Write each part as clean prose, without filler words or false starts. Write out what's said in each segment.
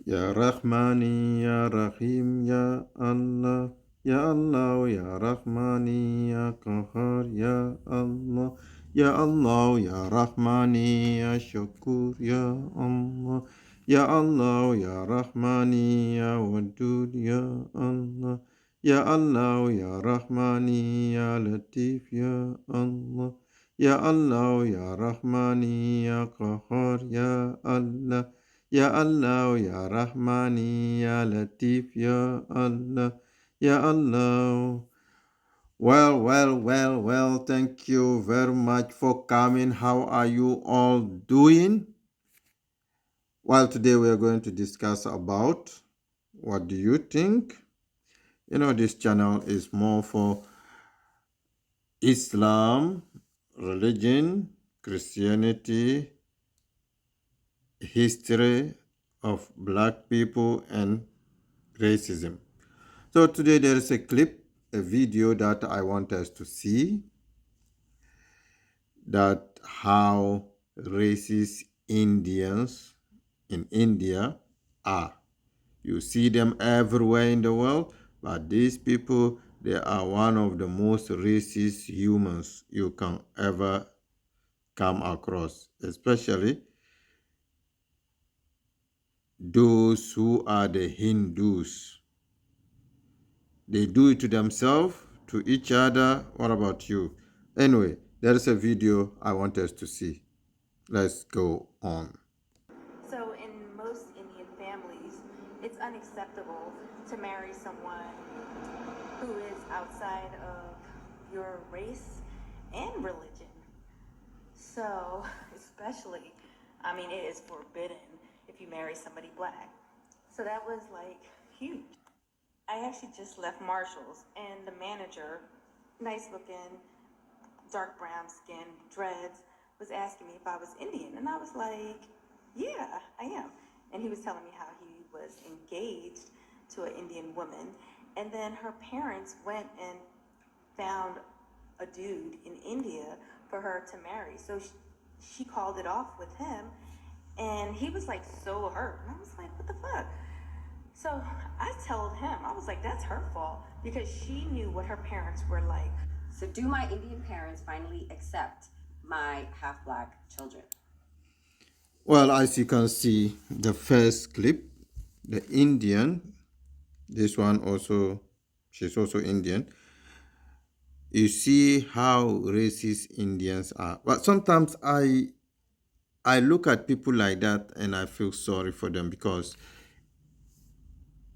Ya Rahmani, Ya Rahim, Ya Allah, Ya Allah, Ya Rahmani, Ya Qahar, Ya Allah, Ya Allah, Ya Rahmani, Ya Shakur, Ya Allah, Ya Allah, Ya Rahmani, Ya Wadud, Ya Allah, Ya Allah, Ya Rahmani, Ya Latif, Ya Allah, Ya Allah, Ya Rahmani, Ya Qahar, Ya Allah, Ya Allah, Ya Rahmani, Ya Latif, Ya Allah, Ya Allah. Well, thank you very much for coming. How are you all doing? Well, today we are going to discuss about what do you think? This channel is more for Islam, religion, Christianity, history of black people, and racism. So today there is a clip, a video that I want us to see that how racist Indians in India are. You see them everywhere in the world, but these people, they are one of the most racist humans you can ever come across, especially those who are the Hindus. They do it to themselves, to each other. What about you? Anyway, there is a video I want us to see. Let's go on. So, in most Indian families, it's unacceptable to marry someone who is outside of your race and religion. So, especially, it is forbidden if you marry somebody black. So, that was like huge. I actually just left Marshall's, and the manager, nice looking, dark brown skin, dreads, was asking me if I was Indian. And I was like, yeah, I am. And he was telling me how he was engaged to an Indian woman. And then her parents went and found a dude in India for her to marry. So she called it off with him. And he was like so hurt. And I was like, what the fuck? So I told him, I was like, that's her fault because she knew what her parents were like. So do my Indian parents finally accept my half-black children? Well, as you can see, the first clip, the Indian, this one also, she's also Indian. You see how racist Indians are. But sometimes I look at people like that and I feel sorry for them because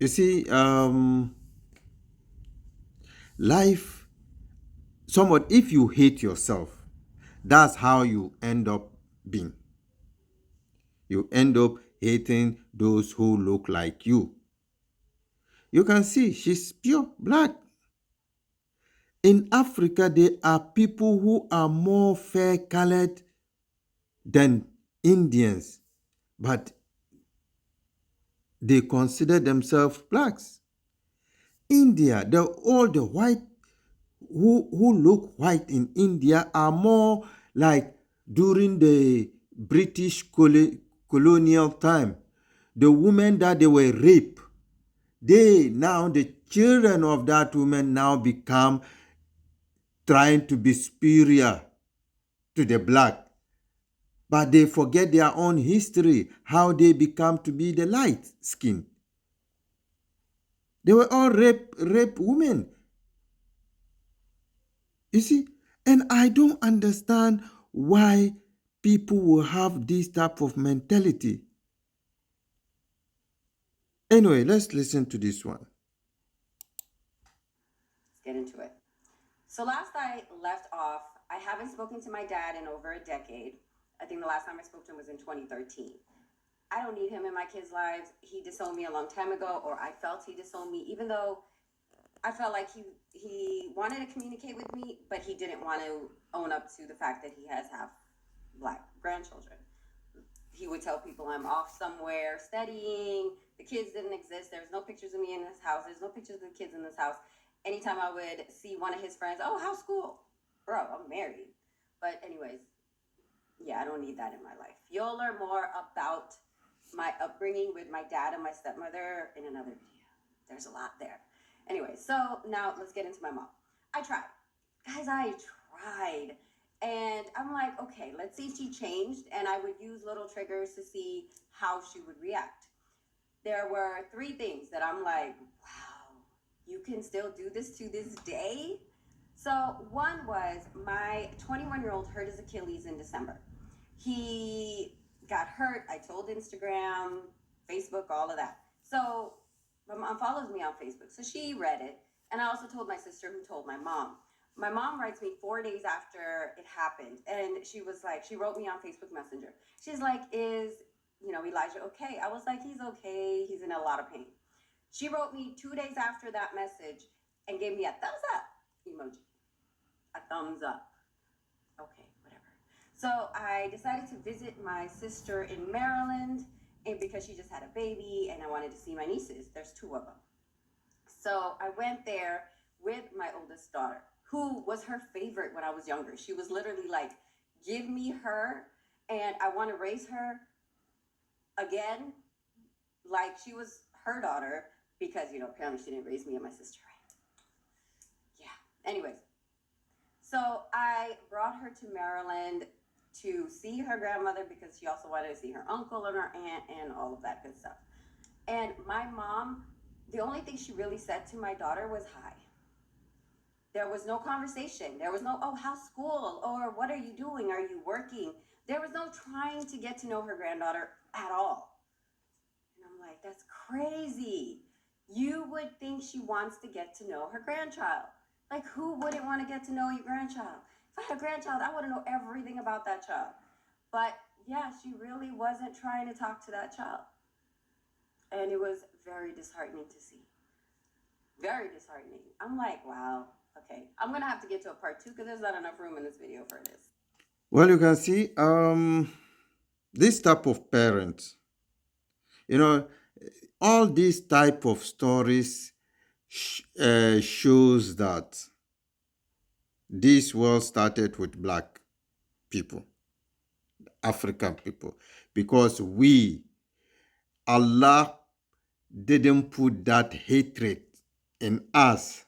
you see, life, somewhat, if you hate yourself, that's how you end up being. You end up hating those who look like you. You can see she's pure black. In Africa, there are people who are more fair colored than Indians, but they consider themselves blacks. India, all the white who look white in India are more like during the British colonial time. The women that they were raped, the children of that woman now become trying to be superior to the black. But they forget their own history, how they become to be the light skin. They were all rape women. You see? And I don't understand why people will have this type of mentality. Anyway, let's listen to this one. Let's get into it. So last I left off, I haven't spoken to my dad in over a decade. I think the last time I spoke to him was in 2013. I don't need him in my kids' lives. He disowned me a long time ago, or I felt he disowned me, even though I felt like he wanted to communicate with me, but he didn't want to own up to the fact that he has half black grandchildren. He would tell people I'm off somewhere studying. The kids didn't exist. There's no pictures of me in this house. There's no pictures of the kids in this house. Anytime I would see one of his friends, oh, how's school? Bro, I'm married. But anyways, yeah, I don't need that in my life. You'll learn more about my upbringing with my dad and my stepmother in another video. There's a lot there. Anyway, so now let's get into my mom. I tried. Guys, I tried. And I'm like, okay, let's see if she changed. And I would use little triggers to see how she would react. There were 3 things that I'm like, wow, you can still do this to this day? So one was my 21-year-old hurt his Achilles in December. He got hurt. I told Instagram, Facebook, all of that. So my mom follows me on Facebook. So she read it. And I also told my sister, who told my mom. My mom writes me 4 days after it happened. And she was like, she wrote me on Facebook Messenger. She's like, is, Elijah okay? I was like, he's okay. He's in a lot of pain. She wrote me 2 days after that message and gave me a thumbs up emoji. A thumbs up. Okay, whatever. So I decided to visit my sister in Maryland, and because she just had a baby and I wanted to see my nieces. There's 2 of them. So I went there with my oldest daughter, who was her favorite when I was younger. She was literally like, give me her, and I want to raise her again like she was her daughter, because, apparently she didn't raise me and my sister right. Yeah. Anyways, so I brought her to Maryland to see her grandmother because she also wanted to see her uncle and her aunt and all of that good stuff. And my mom, the only thing she really said to my daughter was hi. There was no conversation. There was no, oh, how's school? Or what are you doing? Are you working? There was no trying to get to know her granddaughter at all. And I'm like, that's crazy. You would think she wants to get to know her grandchild. Like, who wouldn't want to get to know your grandchild? If I had a grandchild, I want to know everything about that child. But yeah, she really wasn't trying to talk to that child. And it was very disheartening to see. Very disheartening. I'm like, wow, okay. I'm going to have to get to a part 2 because there's not enough room in this video for this. Well, you can see this type of parents, you know, all these type of stories shows that this world started with black people, African people, because Allah didn't put that hatred in us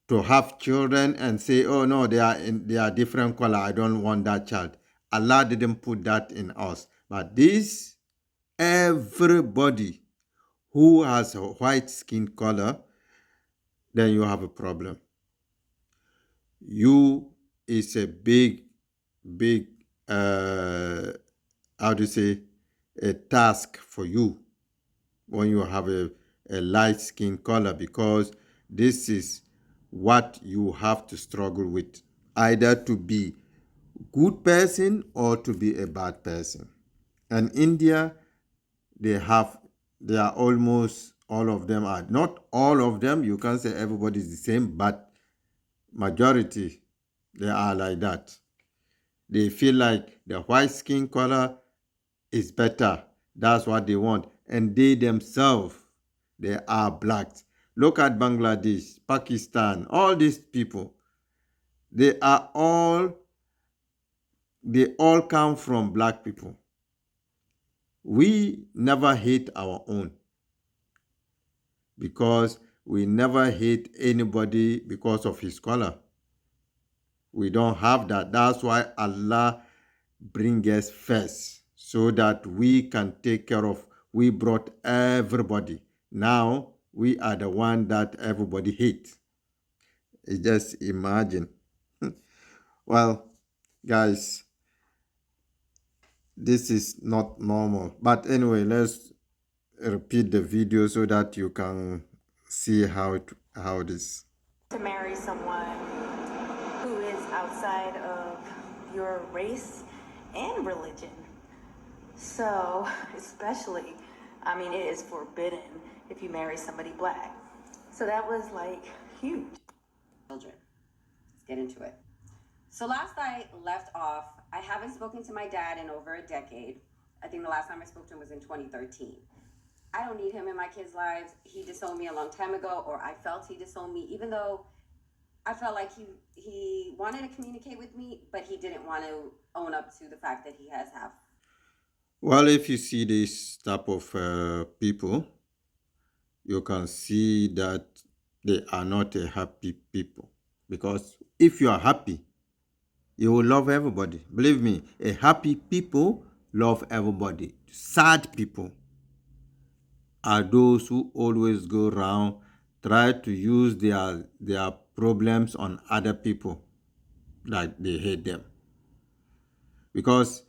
to have children and say, oh no, they are different color, I don't want that child. Allah didn't put that in us. But this, everybody who has a white skin color, then you have a problem. You is a big, big, how do you say, a task for you when you have a light skin color, because this is what you have to struggle with, either to be good person or to be a bad person. And India, they are almost all of them are, not all of them, you can't say everybody is the same, but majority, they are like that. They feel like the white skin color is better. That's what they want. And they themselves, they are blacks. Look at Bangladesh, Pakistan, all these people. They all come from black people. We never hate our own, because we never hate anybody because of his color. We don't have that. That's why Allah bring us first, so that we can take care of. We brought everybody. Now we are the one that everybody hates. Just imagine. Well, guys, this is not normal. But anyway, let's repeat the video so that you can see how it is. To marry someone who is outside of your race and religion. So, especially, it is forbidden if you marry somebody black. So that was like huge. Children. Let's get into it. So last I left off, I haven't spoken to my dad in over a decade. I think the last time I spoke to him was in 2013. I don't need him in my kids' lives. He disowned me a long time ago, or I felt he disowned me, even though I felt like he wanted to communicate with me, but he didn't want to own up to the fact that he has half. Well, if you see this type of people, you can see that they are not a happy people. Because if you are happy, you will love everybody. Believe me, a happy people love everybody. Sad people are those who always go around try to use their problems on other people, like they hate them. Because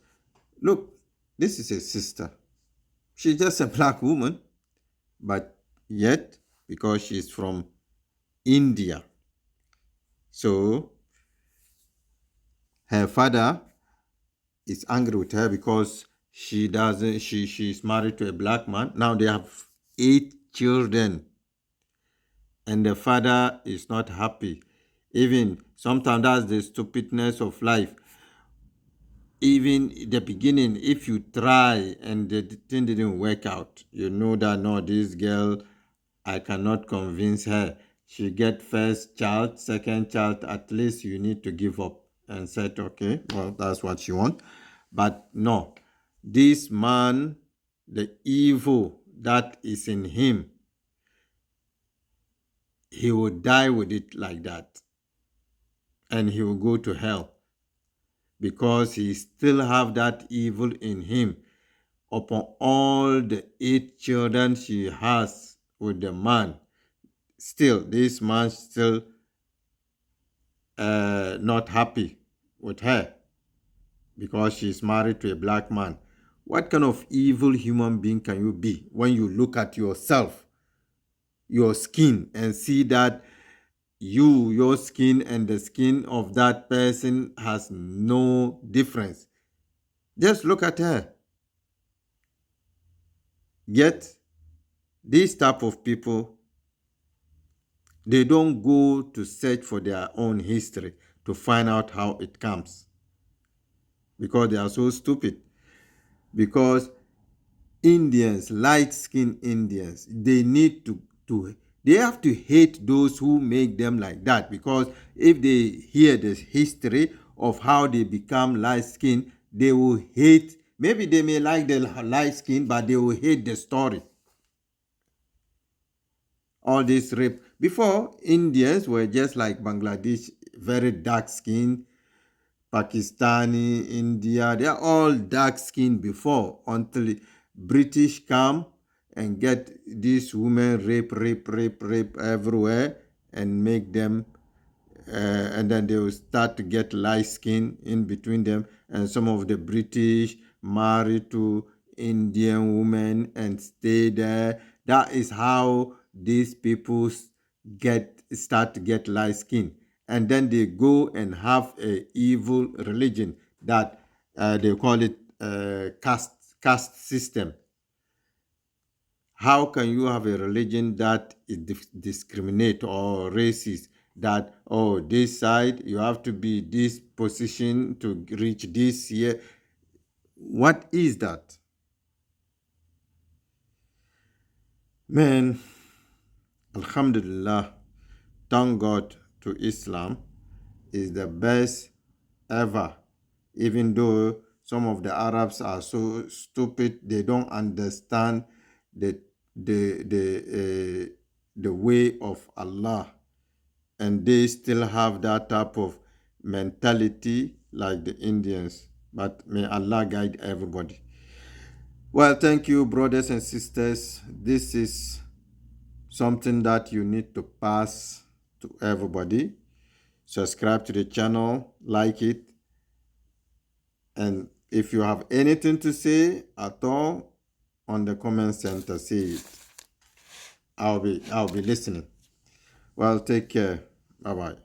look, this is a sister. She's just a black woman, but yet because she's from India, so her father is angry with her because she doesn't she's married to a black man. Now they have 8 children and the father is not happy. Even sometimes that's the stupidness of life. Even the beginning, if you try and the thing didn't work out, you know that no, this girl, I cannot convince her. She get first child, second child, at least you need to give up and said, okay, well, that's what she want. But no, this man, the evil that is in him, he will die with it like that. And he will go to hell because he still have that evil in him upon all the 8 children she has with the man. Still, this man still not happy with her because she's married to a black man. What kind of evil human being can you be when you look at yourself, your skin, and see that your skin and the skin of that person has no difference? Just look at her. Yet, these type of people, they don't go to search for their own history to find out how it comes because they are so stupid. Because Indians, light-skinned Indians, they need to they have to hate those who make them like that, because if they hear the history of how they become light-skinned, they will hate. Maybe they may like the light skin, but they will hate the story. All this rape. Before, Indians were just like Bangladesh, very dark skin. Pakistani, India, they are all dark skinned before, until British come and get these women rape everywhere and make them and then they will start to get light skin in between them, and some of the British marry to Indian women and stay there. That is how these people start to get light skin, and then they go and have a evil religion that they call it caste system. How can you have a religion that is discriminate or racist, that oh, this side you have to be this position to reach this here? What is that? Man, alhamdulillah, thank God to Islam is the best ever. Even though some of the Arabs are so stupid, they don't understand the the way of Allah, and they still have that type of mentality like the Indians. But may Allah guide everybody. Well, thank you, brothers and sisters. This is something that you need to pass to everybody. Subscribe to the channel, like it, and if you have anything to say at all on the comment center, say it. I'll be listening. Well, take care. Bye bye.